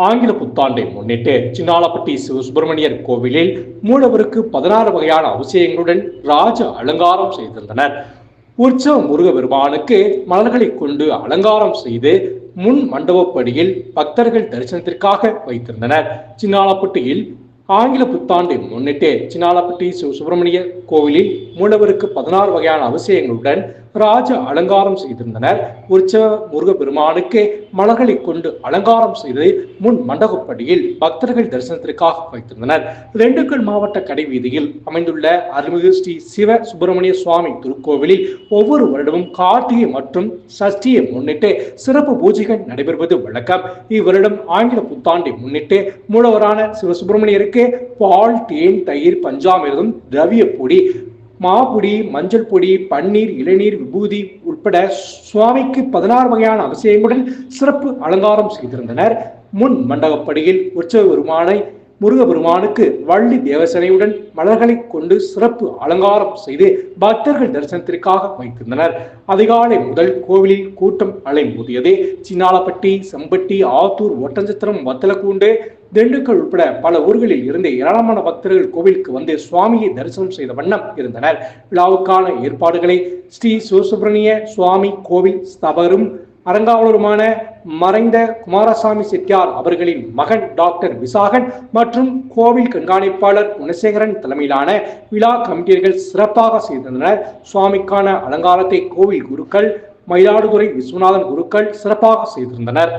ஆங்கில புத்தாண்டை முன்னிட்டு சின்னாளப்பட்டி சிவசுப்பிரமணியர் கோவிலில் மூலவருக்கு 16 வகையான அபிஷேகங்களுடன் ராஜ அலங்காரம் செய்திருந்தனர். உற்சவ முருக பெருமானுக்கு மலர்களை கொண்டு அலங்காரம் செய்து முன் மண்டபப்படியில் பக்தர்கள் தரிசனத்திற்காக வைத்திருந்தனர். சின்னாளப்பட்டியில் ஆங்கில புத்தாண்டை முன்னிட்டு சின்னாளப்பட்டி சிவசுப்பிரமணிய கோவிலில் மூலவருக்கு 16 வகையான அபிஷேகங்களுடன் ராஜ அலங்காரம் செய்திருந்தனர். உற்சவ முருக பெருமானுக்கு மலர்களை கொண்டு அலங்காரம் செய்து முன் மண்டபப்படியில் பக்தர்கள் தரிசனத்திற்காக வைத்திருந்தனர். திண்டுக்கல் மாவட்ட கடைவீதியில் அமைந்துள்ள அருள்மிகு ஸ்ரீ சிவ சுப்பிரமணிய சுவாமி திருக்கோவிலில் ஒவ்வொரு வருடமும் கார்த்திகை மற்றும் சஷ்டியை முன்னிட்டு சிறப்பு பூஜைகள் நடைபெறுவது வழக்கம். இவ்வருடம் ஆங்கில புத்தாண்டை முன்னிட்டு மூலவரான சிவசுப்பிரமணியருக்கு பால், தேன், தயிர், பஞ்சாமிர்தம், திரவிய பொடி, மாபொடி, மஞ்சள் பொடி, பன்னீர், இளநீர், விபூதி உட்பட சுவாமிக்கு 16 வகையான அபிஷேகங்களுடன் சிறப்பு அலங்காரம் செய்திருந்தனர். முன் மண்டபப்படியில் உற்சவ பெருமானை முருகபெருமானுக்கு வள்ளி தேவசனையுடன் மலர்களை கொண்டு சிறப்பு அலங்காரம் செய்து பக்தர்கள் தரிசனத்திற்காக வைத்திருந்தனர். அதிகாலை முதல் கோவிலில் கூட்டம் அலைமோதியது. சின்னாளப்பட்டி, செம்பட்டி, ஆத்தூர், ஒட்டஞ்சத்திரம், வத்தலக்கூண்டு, திண்டுக்கல் உட்பட பல ஊர்களில் இருந்து ஏராளமான பக்தர்கள் கோவிலுக்கு வந்து சுவாமியை தரிசனம் செய்த வண்ணம் இருந்தனர். விழாவுக்கான ஏற்பாடுகளை ஸ்ரீ சிவசுப்பிரமணிய சுவாமி கோவில் ஸ்தபரும் அறங்காவலருமான மறைந்த குமாரசாமி செட்டியார் அவர்களின் மகன் டாக்டர் விசாகன் மற்றும் கோவில் கண்காணிப்பாளர் குணசேகரன் தலைமையிலான விழா கமிட்டியர்கள் சிறப்பாக செய்திருந்தனர். சுவாமிக்கான அலங்காரத்தை கோவில் குருக்கள், மயிலாடுதுறை விஸ்வநாதன் குருக்கள் சிறப்பாக செய்திருந்தனர்.